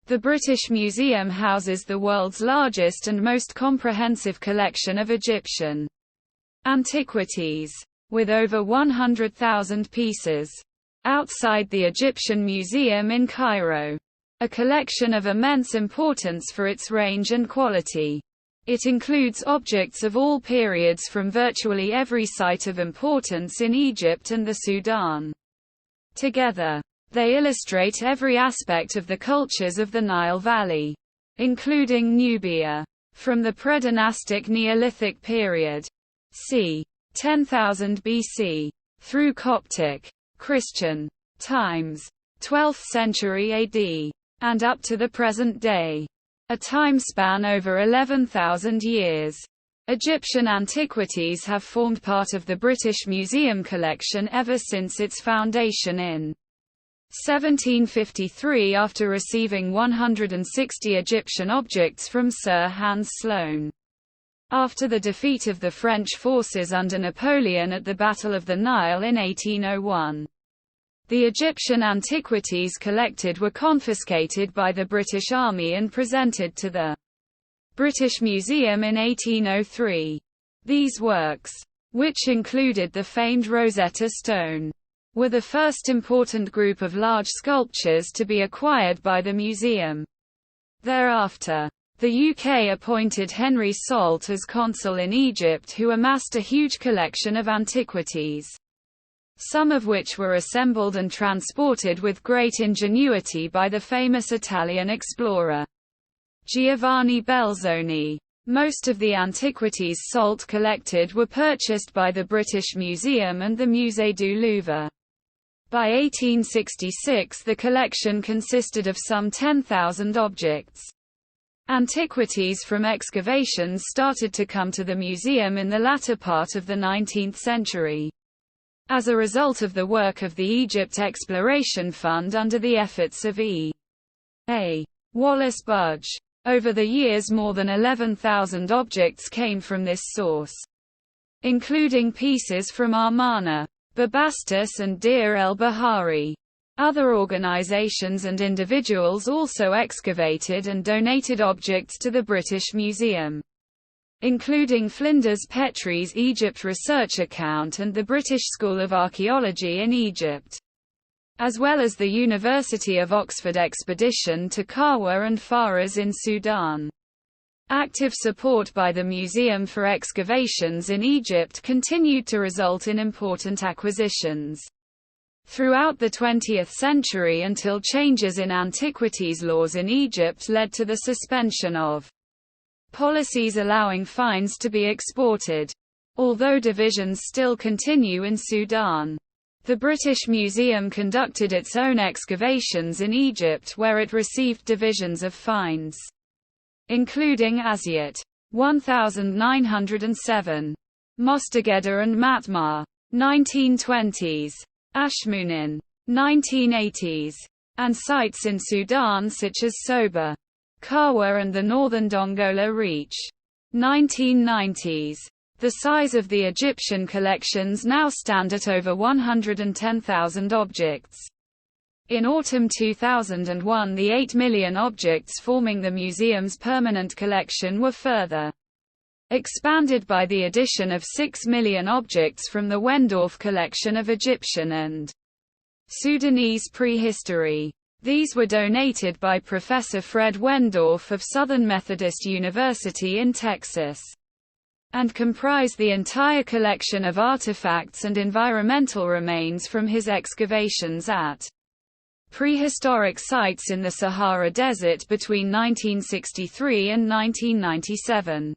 The British Museum houses the world's largest and most comprehensive collection of Egyptian antiquities, with over 100,000 pieces. Outside the Egyptian Museum in Cairo, a collection of immense importance for its range and quality. It includes objects of all periods from virtually every site of importance in Egypt and the Sudan. Together, they illustrate every aspect of the cultures of the Nile Valley, including Nubia, from the predynastic Neolithic period, c. 10,000 BC, through Coptic, Christian times, 12th century AD, and up to the present day, a time span over 11,000 years. Egyptian antiquities have formed part of the British Museum collection ever since its foundation in 1753 after receiving 160 Egyptian objects from Sir Hans Sloane. After the defeat of the French forces under Napoleon at the Battle of the Nile in 1801, the Egyptian antiquities collected were confiscated by the British Army and presented to the British Museum in 1803. These works, which included the famed Rosetta Stone, were the first important group of large sculptures to be acquired by the museum. Thereafter, the UK appointed Henry Salt as consul in Egypt, who amassed a huge collection of antiquities, some of which were assembled and transported with great ingenuity by the famous Italian explorer Giovanni Belzoni. Most of the antiquities Salt collected were purchased by the British Museum and the Musée du Louvre. By 1866 the collection consisted of some 10,000 objects. Antiquities from excavations started to come to the museum in the latter part of the 19th century. As a result of the work of the Egypt Exploration Fund under the efforts of E.A. Wallace Budge, over the years more than 11,000 objects came from this source, including pieces from Amarna, Bubastis and Deir el-Bahari. Other organizations and individuals also excavated and donated objects to the British Museum, including Flinders Petrie's Egypt Research Account and the British School of Archaeology in Egypt, as well as the University of Oxford expedition to Kawa and Faras in Sudan. Active support by the Museum for excavations in Egypt continued to result in important acquisitions throughout the 20th century until changes in antiquities laws in Egypt led to the suspension of policies allowing finds to be exported. Although divisions still continue in Sudan, the British Museum conducted its own excavations in Egypt where it received divisions of finds, including Asyut, 1907, Mostageda and Matmar, 1920s, Ashmunin, 1980s, and sites in Sudan such as Soba, Kawa and the northern Dongola Reach, 1990s. The size of the Egyptian collections now stand at over 110,000 objects. In autumn 2001, the 8 million objects forming the museum's permanent collection were further expanded by the addition of 6 million objects from the Wendorf collection of Egyptian and Sudanese prehistory. These were donated by Professor Fred Wendorf of Southern Methodist University in Texas, and comprise the entire collection of artifacts and environmental remains from his excavations at prehistoric sites in the Sahara Desert between 1963 and 1997.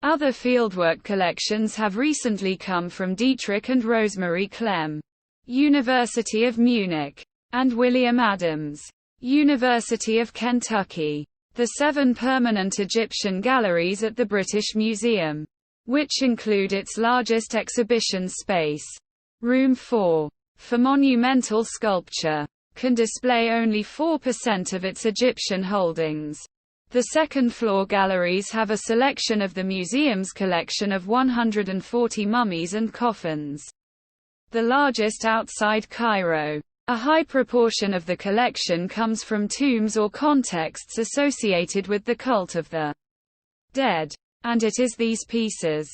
Other fieldwork collections have recently come from Dietrich and Rosemary Clem, University of Munich, and William Adams, University of Kentucky. The 7 permanent Egyptian galleries at the British Museum, which include its largest exhibition space, Room 4, for monumental sculpture, can display only 4% of its Egyptian holdings. The second-floor galleries have a selection of the museum's collection of 140 mummies and coffins, the largest outside Cairo. A high proportion of the collection comes from tombs or contexts associated with the cult of the dead. And it is these pieces,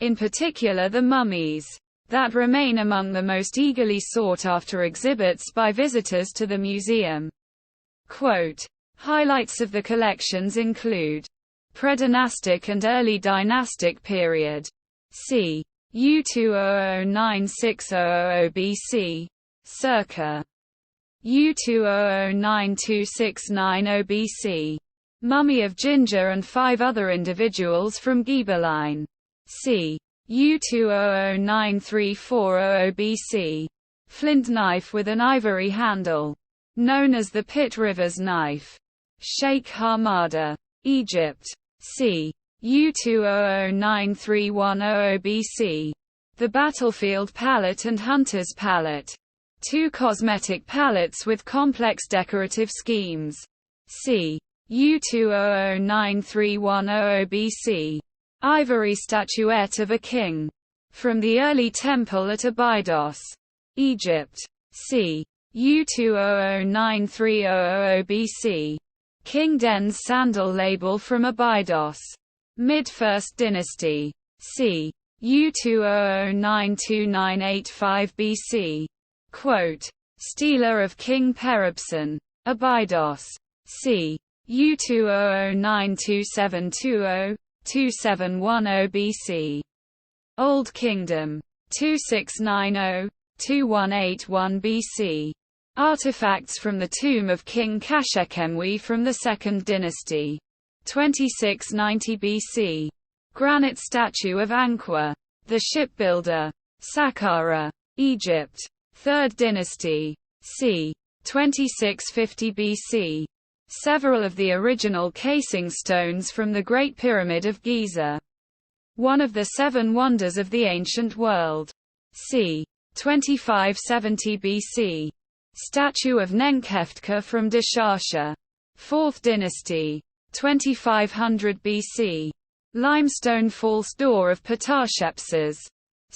in particular the mummies, that remain among the most eagerly sought after exhibits by visitors to the museum. Quote, highlights of the collections include predynastic and early dynastic period. C. U2009600 BC, circa U2009269 BC. Mummy of Ginger and 5 other individuals from Ghibelline. C. U2009340 BC. Flint knife with an ivory handle, known as the Pit Rivers knife. Sheikh Hamada, Egypt. C. U2009310 BC. The battlefield palette and hunter's palette. 2 cosmetic palettes with complex decorative schemes. C. U2009310 BC. Ivory statuette of a king. From the early temple at Abydos, Egypt. C. U2009300 BC. King Den's sandal label from Abydos. Mid-1st dynasty. C. U2009298 BC. Quote, Stela of King Peribsen. Abydos. C. U2009272 2710 BC. Old Kingdom. 2690-2181 BC. Artifacts from the tomb of King Kashekemwy from the 2nd dynasty. 2690 BC. Granite statue of Ankwa, the shipbuilder. Saqqara, Egypt. 3rd dynasty. C. 2650 BC. Several of the original casing stones from the Great Pyramid of Giza. One of the 7 wonders of the ancient world. C. 2570 BC. Statue of Nenkeftka from Dishasha. 4th dynasty. 2500 BC. Limestone false door of Patashepses.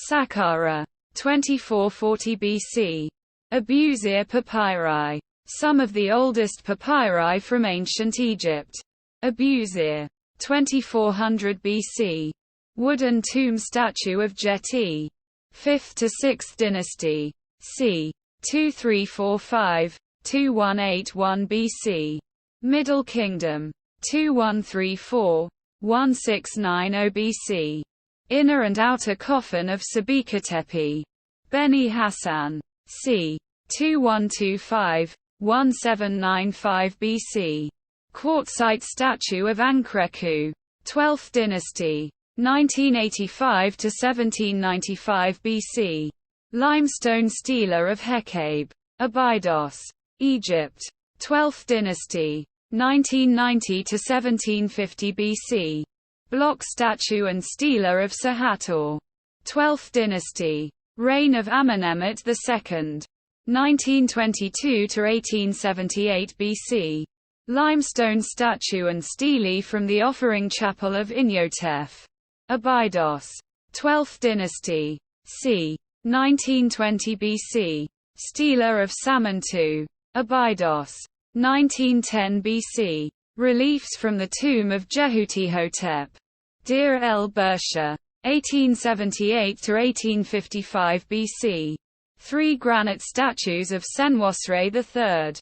Saqqara. 2440 BC. Abusir papyri. Some of the oldest papyri from ancient Egypt. Abusir. 2400 BC. Wooden tomb statue of Jeti. 5th to 6th dynasty. C. 2345-2181 BC. Middle Kingdom. 2134-1690 BC. Inner and outer coffin of Sabikatepe. Beni Hassan. C. 2125-1795 BC. Quartzite statue of Ankreku. 12th dynasty. 1985 to 1795 BC. Limestone stela of Hekabe. Abydos, Egypt. 12th dynasty. 1990 to 1750 BC. Block statue and stela of Sahator. 12th dynasty. Reign of Amenemhet II. 1922 to 1878 BC. Limestone statue and stele from the offering chapel of Inyotef. Abydos. 12th dynasty. C. 1920 BC. Stela of Samantu. Abydos. 1910 BC. Reliefs from the tomb of Jehutihotep. Deir el Bersha. 1878 to 1855 BC. 3 granite statues of Senwosre III.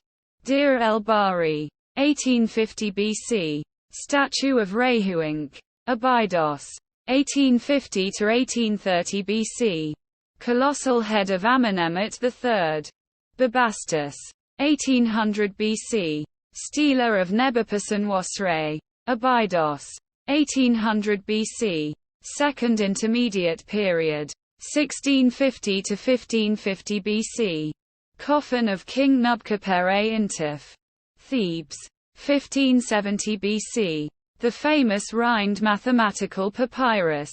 Deir el Bahri. 1850 BC. Statue of Rehuink. Abydos. 1850 to 1830 BC. Colossal head of Amenemhet III. Bubastis. 1800 BC. Stela of Nebuchadnezzar. Abydos. 1800 BC. Second Intermediate Period. 1650 to 1550 BC. Coffin of King Nubkapere Intif. Thebes. 1570 BC. The famous Rind mathematical papyrus.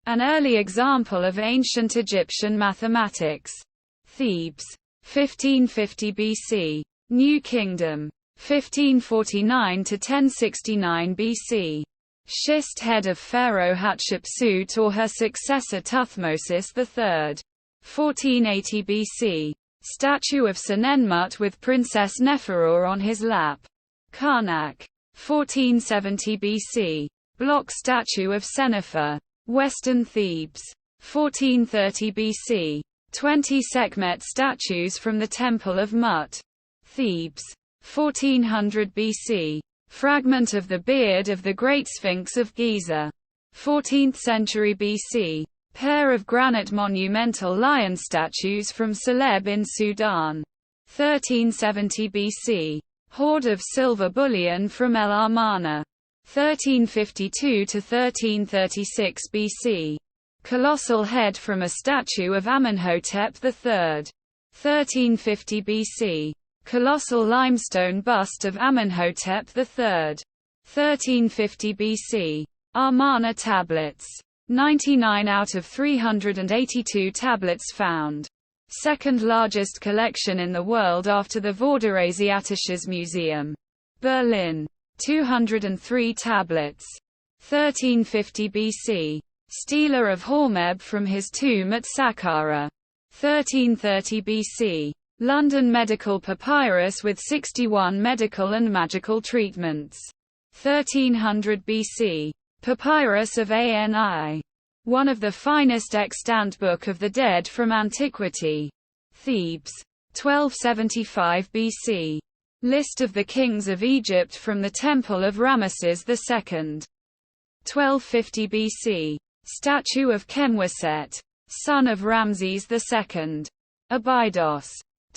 An early example of ancient Egyptian mathematics. Thebes. 1550 BC. New Kingdom. 1549 to 1069 BC. Schist head of Pharaoh Hatshepsut or her successor Thutmosis III. 1480 BC. Statue of Senenmut with Princess Neferur on his lap. Karnak. 1470 BC. Block statue of Senefer. Western Thebes. 1430 BC. 20 Sekhmet statues from the Temple of Mut. Thebes. 1400 BC. Fragment of the beard of the Great Sphinx of Giza. 14th century BC. Pair of granite monumental lion statues from Celeb in Sudan. 1370 BC. Hoard of silver bullion from El Armana. 1352 to 1336 BC. Colossal head from a statue of Amenhotep III. 1350 BC. Colossal limestone bust of Amenhotep III. 1350 BC. Armana tablets. 99 out of 382 tablets found. Second largest collection in the world after the Vorderasiatisches Museum. Berlin. 203 tablets. 1350 BC. Stela of Hormeb from his tomb at Saqqara. 1330 BC. London medical papyrus with 61 medical and magical treatments. 1300 BC. Papyrus of Ani. One of the finest extant Book of the Dead from antiquity. Thebes. 1275 BC. List of the kings of Egypt from the Temple of Ramesses II. 1250 BC. Statue of Kenweset, son of Ramses II. Abydos.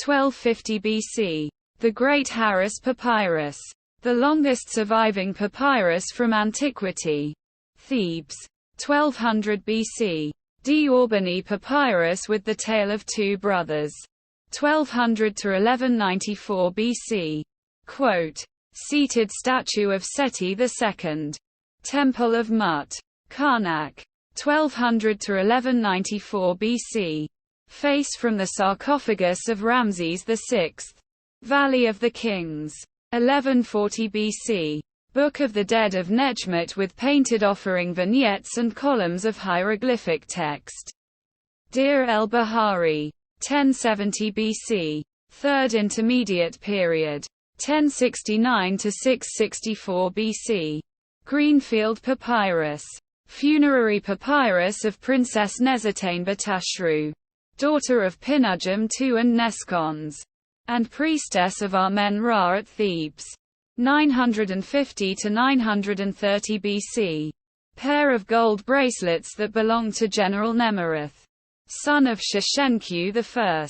1250 BC. The Great Harris Papyrus. The longest surviving papyrus from antiquity. Thebes. 1200 BC. D'Orbigny Papyrus with the tale of two brothers. 1200 to 1194 BC. Quote. Seated statue of Seti II. Temple of Mut. Karnak. 1200 to 1194 BC. Face from the sarcophagus of Ramses VI. Valley of the Kings. 1140 BC. Book of the Dead of Nejmet with painted offering vignettes and columns of hieroglyphic text. Deir el-Bahari. 1070 BC. Third Intermediate Period. 1069 to 664 BC. Greenfield Papyrus. Funerary papyrus of Princess Nesertane-Batashru, daughter of Pinujum II and Neskons, and priestess of Amen-Ra at Thebes. 950 to 930 BC. Pair of gold bracelets that belonged to General Nemerith, son of Sheshenq I.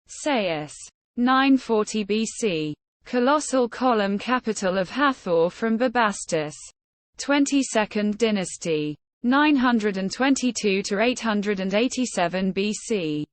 Sais. 940 BC. Colossal column capital of Hathor from Bubastis. 22nd dynasty. 922 to 887 BC.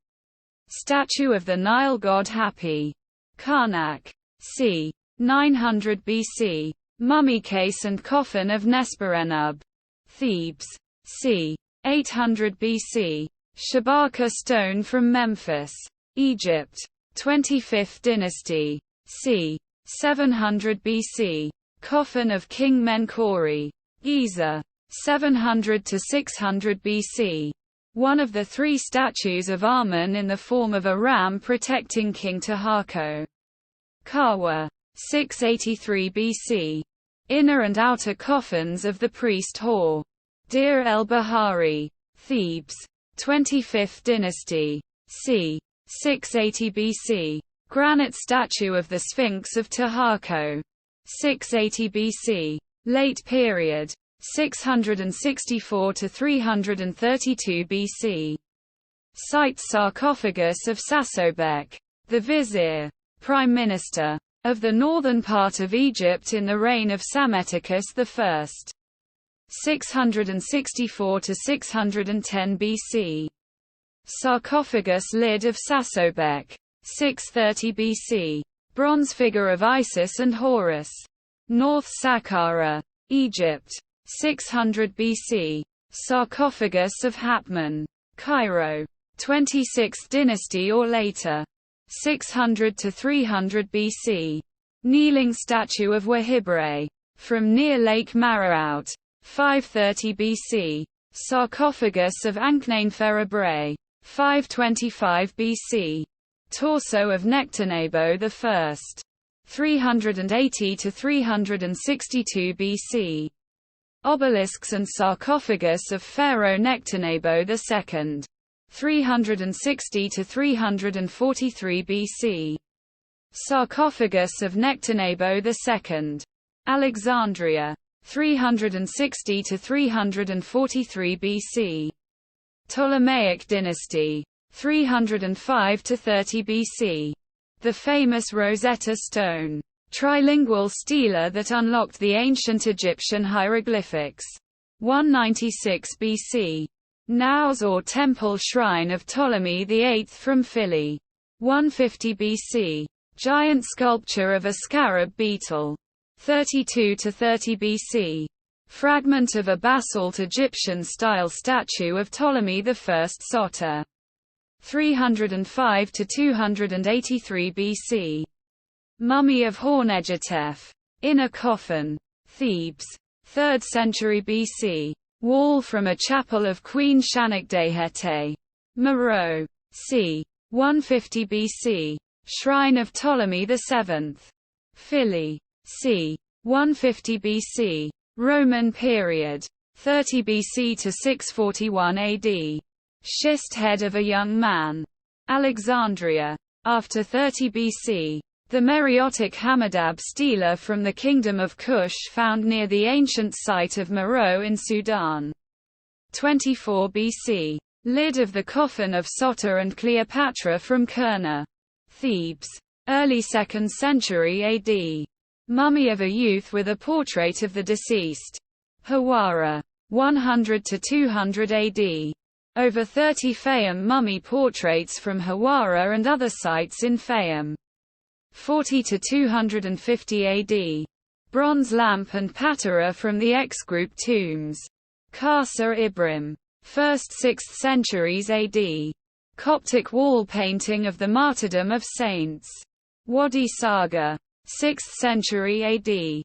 Statue of the Nile god Hapi. Karnak. c. 900 BC. Mummy case and coffin of Nesperenub. Thebes. c. 800 BC. Shabaka stone from Memphis, Egypt. 25th dynasty. c. 700 BC. Coffin of King Menkaure, Giza. 700 to 600 BC. One of the three statues of Amun in the form of a ram protecting King Taharko. Kawa. 683 BC. Inner and outer coffins of the priest Hor. Deir el-Bahari. Thebes. 25th dynasty. c. 680 BC. Granite statue of the Sphinx of Taharko. 680 BC. Late period. 664 to 332 BC. Site sarcophagus of Sasobek, the vizier, prime minister, of the northern part of Egypt in the reign of Psammetichus I. 664 to 610 BC. Sarcophagus lid of Sasobek. 630 BC. Bronze figure of Isis and Horus. North Saqqara, Egypt. 600 BC. Sarcophagus of Hatman. Cairo. 26th dynasty or later. 600 to 300 BC. Kneeling statue of Wahibre. From near Lake Maraout. 530 BC. Sarcophagus of Ankhnenferebre. 525 BC. Torso of Nectanebo I. 380 to 362 BC. Obelisks and sarcophagus of Pharaoh Nectanebo II. 360 to 343 BC. Sarcophagus of Nectanebo II. Alexandria. 360 to 343 BC. Ptolemaic dynasty. 305 to 30 BC. The famous Rosetta Stone, trilingual stela that unlocked the ancient Egyptian hieroglyphics. 196 BC. Naos or Temple Shrine of Ptolemy VIII from Philly. 150 BC. Giant sculpture of a scarab beetle. 32 to 30 BC. Fragment of a basalt Egyptian-style statue of Ptolemy I Soter. 305 to 283 BC. Mummy of Hornegetef. Inner coffin. Thebes. 3rd century BC. Wall from a chapel of Queen Shanakdehete. Meroe. c. 150 BC. Shrine of Ptolemy VII. Philly. c. 150 BC. Roman period. 30 BC to 641 AD. Schist head of a young man. Alexandria. After 30 BC. The Meroitic Hammadab stela from the Kingdom of Kush found near the ancient site of Meroe in Sudan. 24 BC. Lid of the coffin of Soter and Cleopatra from Kurna. Thebes. Early 2nd century AD. Mummy of a youth with a portrait of the deceased. Hawara. 100 to 200 AD. Over 30 Fayum mummy portraits from Hawara and other sites in Fayum. 40 to 250 AD. Bronze lamp and patera from the X-group tombs. Qasr Ibrim. 1st 6th centuries AD. Coptic wall painting of the martyrdom of saints. Wadi Saga. 6th century AD.